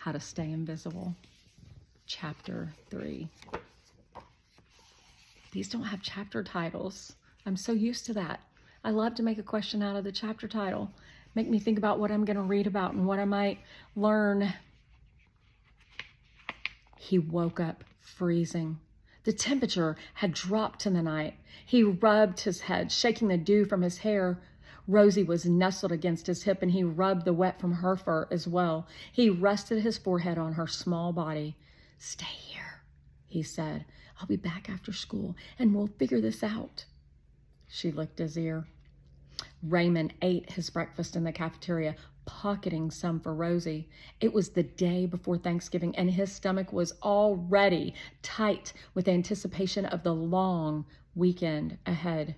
How to Stay Invisible, Chapter 3. These don't have chapter titles. I'm so used to that. I love to make a question out of the chapter title. Make me think about what I'm going to read about and what I might learn. He woke up freezing. The temperature had dropped in the night. He rubbed his head, shaking the dew from his hair. Rosie was nestled against his hip, and he rubbed the wet from her fur as well. He rested his forehead on her small body. "Stay here," he said. "I'll be back after school, and we'll figure this out." She licked his ear. Raymond ate his breakfast in the cafeteria, pocketing some for Rosie. It was the day before Thanksgiving, and his stomach was already tight with anticipation of the long weekend ahead.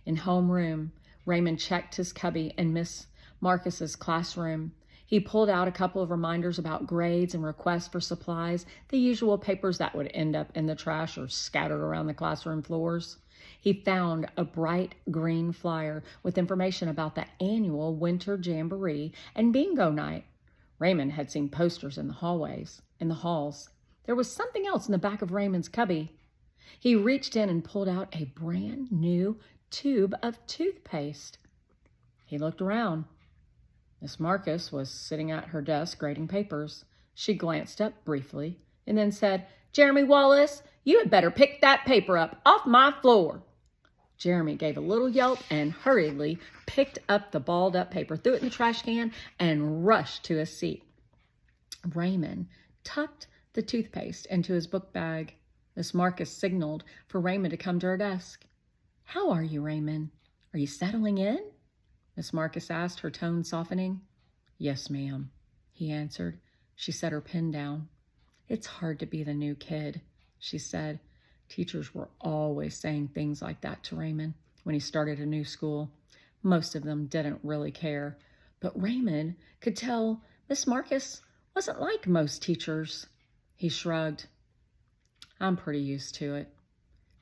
In homeroom, Raymond checked his cubby in Miss Marcus's classroom. He pulled out a couple of reminders about grades and requests for supplies, the usual papers that would end up in the trash or scattered around the classroom floors. He found a bright green flyer with information about the annual winter jamboree and bingo night. Raymond had seen posters in the halls. There was something else in the back of Raymond's cubby. He reached in and pulled out a brand new tube of toothpaste. He looked around. Miss Marcus was sitting at her desk grading papers. She glanced up briefly and then said, "Jeremy Wallace, you had better pick that paper up off my floor." Jeremy gave a little yelp and hurriedly picked up the balled up paper, threw it in the trash can, and rushed to his seat. Raymond tucked the toothpaste into his book bag. Miss Marcus signaled for Raymond to come to her desk. "How are you, Raymond? Are you settling in?" Miss Marcus asked, her tone softening. "Yes, ma'am," he answered. She set her pen down. "It's hard to be the new kid," she said. Teachers were always saying things like that to Raymond when he started a new school. Most of them didn't really care, but Raymond could tell Miss Marcus wasn't like most teachers. He shrugged. "I'm pretty used to it."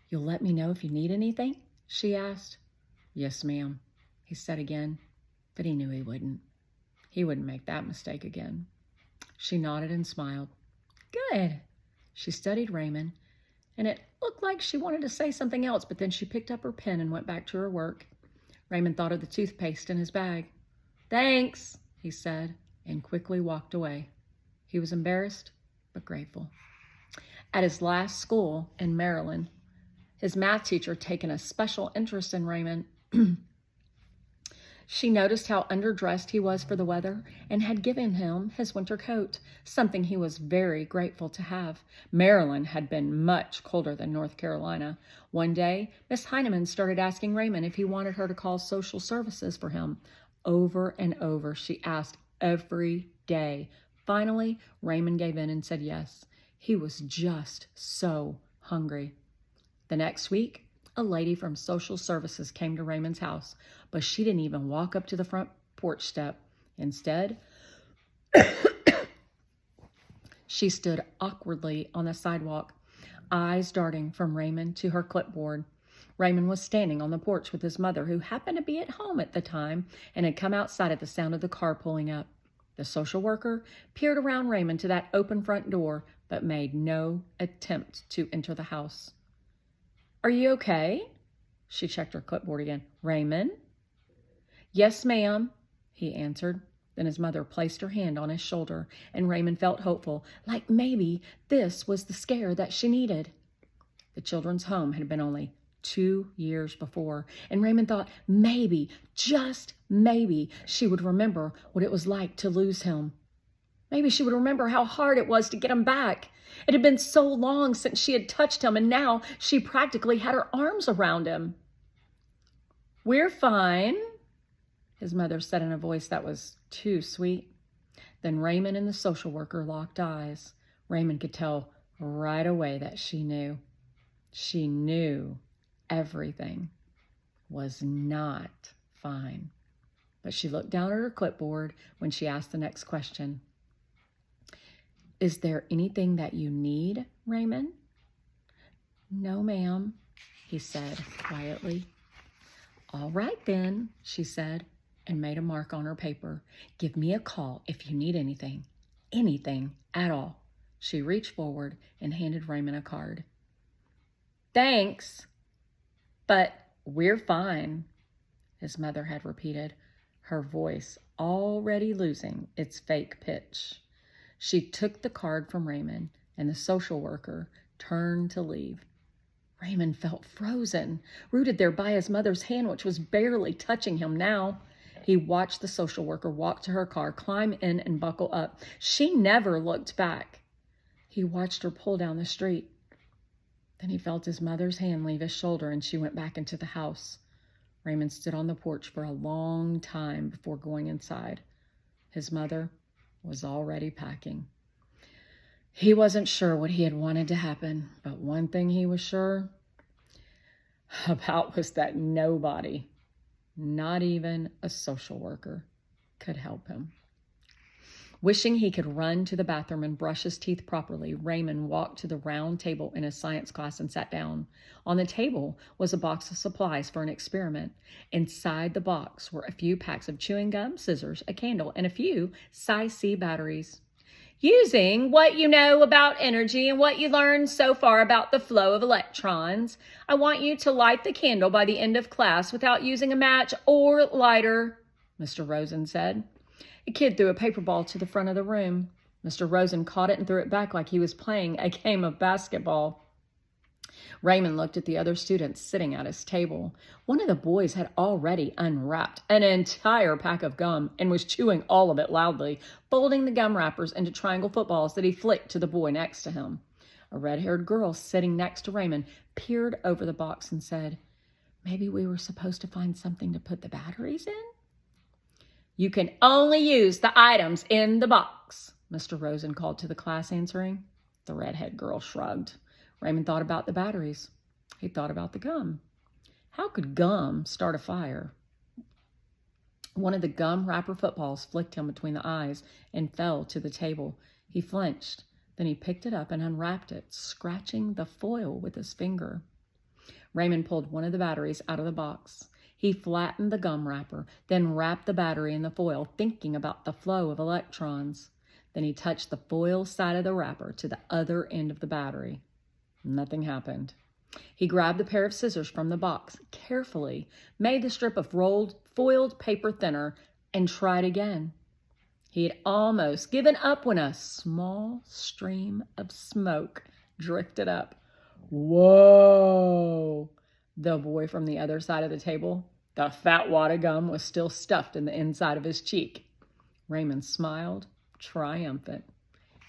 "You'll let me know if you need anything?" she asked. "Yes, ma'am," he said again, but he knew he wouldn't. He wouldn't make that mistake again. She nodded and smiled. "Good." She studied Raymond, and it looked like she wanted to say something else, but then she picked up her pen and went back to her work. Raymond thought of the toothpaste in his bag. "Thanks," he said, and quickly walked away. He was embarrassed, but grateful. At his last school in Maryland, his math teacher had taken a special interest in Raymond. She noticed how underdressed he was for the weather and had given him his winter coat, something he was very grateful to have. Maryland had been much colder than North Carolina. One day, Miss Heineman started asking Raymond if he wanted her to call social services for him. Over and over, she asked every day. Finally, Raymond gave in and said yes. He was just so hungry. The next week, a lady from social services came to Raymond's house, but she didn't even walk up to the front porch step. Instead, she stood awkwardly on the sidewalk, eyes darting from Raymond to her clipboard. Raymond was standing on the porch with his mother, who happened to be at home at the time and had come outside at the sound of the car pulling up. The social worker peered around Raymond to that open front door, but made no attempt to enter the house. "Are you okay?" She checked her clipboard again. "Raymond?" "Yes, ma'am," he answered. Then his mother placed her hand on his shoulder, and Raymond felt hopeful, like maybe this was the scare that she needed. The children's home had been only 2 years before, and Raymond thought maybe, just maybe, she would remember what it was like to lose him. Maybe she would remember how hard it was to get him back. It had been so long since she had touched him, and now she practically had her arms around him. "We're fine," his mother said in a voice that was too sweet. Then Raymond and the social worker locked eyes. Raymond could tell right away that she knew. She knew everything was not fine. But she looked down at her clipboard when she asked the next question. "Is there anything that you need, Raymond?" "No, ma'am," he said quietly. "All right then," she said, and made a mark on her paper. "Give me a call if you need anything. anything at all. She reached forward and handed Raymond a card. "Thanks, but we're fine," his mother had repeated, her voice already losing its fake pitch. She took the card from Raymond, and the social worker turned to leave. Raymond felt frozen, rooted there by his mother's hand, which was barely touching him now. He watched the social worker walk to her car, climb in, and buckle up. She never looked back. He watched her pull down the street. Then he felt his mother's hand leave his shoulder, and she went back into the house. Raymond stood on the porch for a long time before going inside. His mother was already packing. He wasn't sure what he had wanted to happen, but one thing he was sure about was that nobody, not even a social worker, could help him. Wishing he could run to the bathroom and brush his teeth properly, Raymond walked to the round table in his science class and sat down. On the table was a box of supplies for an experiment. Inside the box were a few packs of chewing gum, scissors, a candle, and a few size C batteries. "Using what you know about energy and what you learned so far about the flow of electrons, I want you to light the candle by the end of class without using a match or lighter," Mr. Rosen said. A kid threw a paper ball to the front of the room. Mr. Rosen caught it and threw it back like he was playing a game of basketball. Raymond looked at the other students sitting at his table. One of the boys had already unwrapped an entire pack of gum and was chewing all of it loudly, folding the gum wrappers into triangle footballs that he flicked to the boy next to him. A red-haired girl sitting next to Raymond peered over the box and said, "Maybe we were supposed to find something to put the batteries in?" "You can only use the items in the box," Mr. Rosen called to the class, answering. The redhead girl shrugged. Raymond thought about the batteries. He thought about the gum. How could gum start a fire? One of the gum wrapper footballs flicked him between the eyes and fell to the table. He flinched. Then he picked it up and unwrapped it, scratching the foil with his finger. Raymond pulled one of the batteries out of the box. He flattened the gum wrapper, then wrapped the battery in the foil, thinking about the flow of electrons. Then he touched the foil side of the wrapper to the other end of the battery. Nothing happened. He grabbed a pair of scissors from the box, carefully made the strip of rolled, foiled paper thinner, and tried again. He had almost given up when a small stream of smoke drifted up. "Whoa!" The boy from the other side of the table, the fat wad of gum was still stuffed in the inside of his cheek. Raymond smiled, triumphant.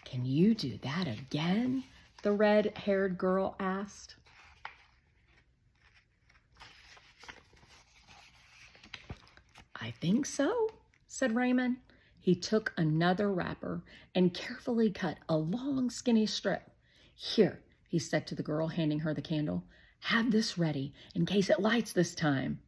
"Can you do that again?" the red-haired girl asked. "I think so," said Raymond. He took another wrapper and carefully cut a long, skinny strip. "Here," he said to the girl, handing her the candle. "Have this ready in case it lights this time."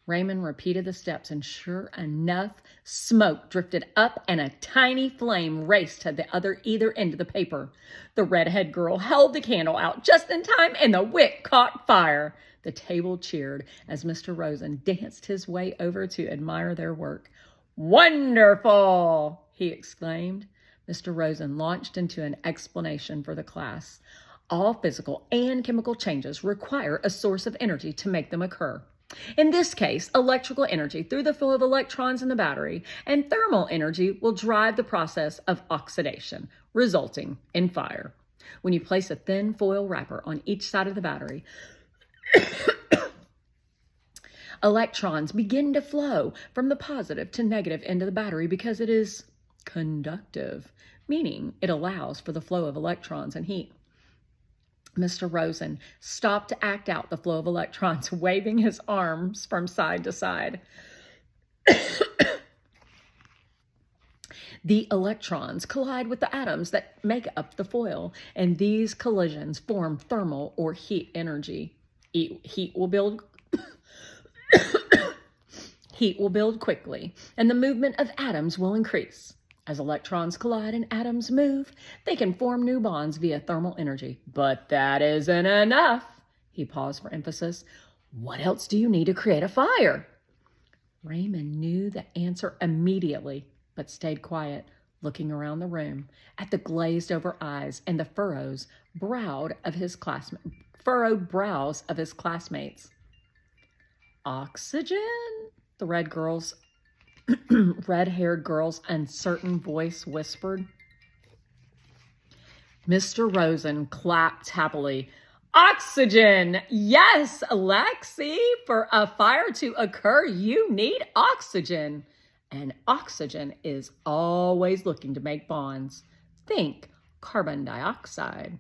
Raymond repeated the steps, and sure enough, smoke drifted up and a tiny flame raced to the either end of the paper. The redhead girl held the candle out just in time, and the wick caught fire. The table cheered as Mr. Rosen danced his way over to admire their work. "Wonderful!" he exclaimed. Mr. Rosen launched into an explanation for the class. All physical and chemical changes require a source of energy to make them occur. In this case, electrical energy through the flow of electrons in the battery, and thermal energy will drive the process of oxidation, resulting in fire. When you place a thin foil wrapper on each side of the battery, electrons begin to flow from the positive to negative end of the battery because it is conductive, meaning it allows for the flow of electrons and heat. Mr. Rosen stopped to act out the flow of electrons, waving his arms from side to side. The electrons collide with the atoms that make up the foil, and these collisions form thermal or heat energy. Heat will build quickly, and the movement of atoms will increase. As electrons collide and atoms move, they can form new bonds via thermal energy. But that isn't enough. He paused for emphasis. What else do you need to create a fire? Raymond knew the answer immediately, but stayed quiet. looking around the room at the glazed over eyes and the furrowed brows of his classmates. Oxygen? The red-haired girl's uncertain voice whispered. Mr. Rosen clapped happily. Oxygen! Yes, Lexi! For a fire to occur, you need oxygen. And oxygen is always looking to make bonds. Think carbon dioxide.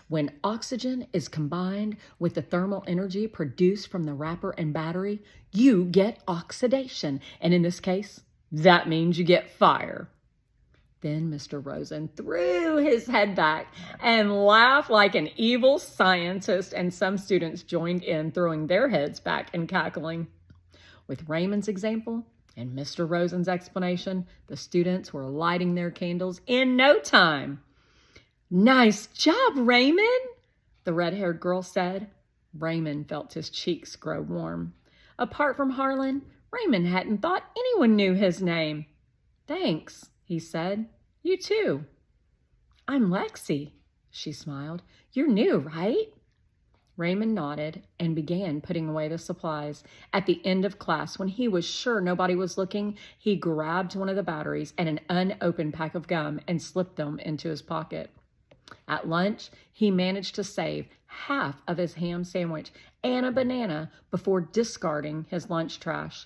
When oxygen is combined with the thermal energy produced from the wrapper and battery, you get oxidation. And in this case, that means you get fire. Then Mr. Rosen threw his head back and laughed like an evil scientist, and some students joined in, throwing their heads back and cackling. With Raymond's example and Mr. Rosen's explanation, the students were lighting their candles in no time. Nice job, Raymond, the red-haired girl said. Raymond felt his cheeks grow warm. Apart from Harlan, Raymond hadn't thought anyone knew his name. Thanks, he said. You too. I'm Lexi, she smiled. You're new, right? Raymond nodded and began putting away the supplies. At the end of class, when he was sure nobody was looking, he grabbed one of the batteries and an unopened pack of gum and slipped them into his pocket. At lunch, he managed to save half of his ham sandwich and a banana before discarding his lunch trash.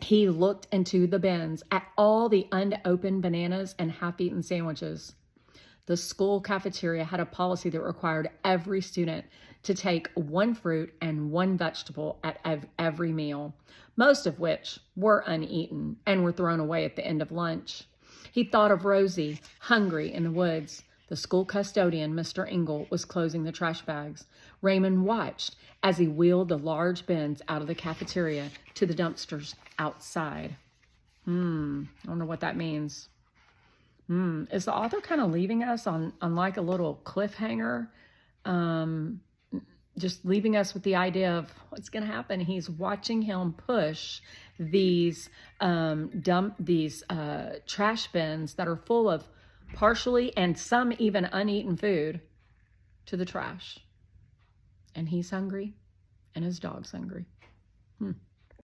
He looked into the bins at all the unopened bananas and half-eaten sandwiches. The school cafeteria had a policy that required every student to take one fruit and one vegetable at every meal, most of which were uneaten and were thrown away at the end of lunch. He thought of Rosie, hungry in the woods. The school custodian, Mr. Engel, was closing the trash bags. Raymond watched as he wheeled the large bins out of the cafeteria to the dumpsters outside. I wonder what that means. Is the author kind of leaving us on like a little cliffhanger? Just leaving us with the idea of what's going to happen. He's watching him push these trash bins that are full of partially and some even uneaten food to the trash. And he's hungry and his dog's hungry.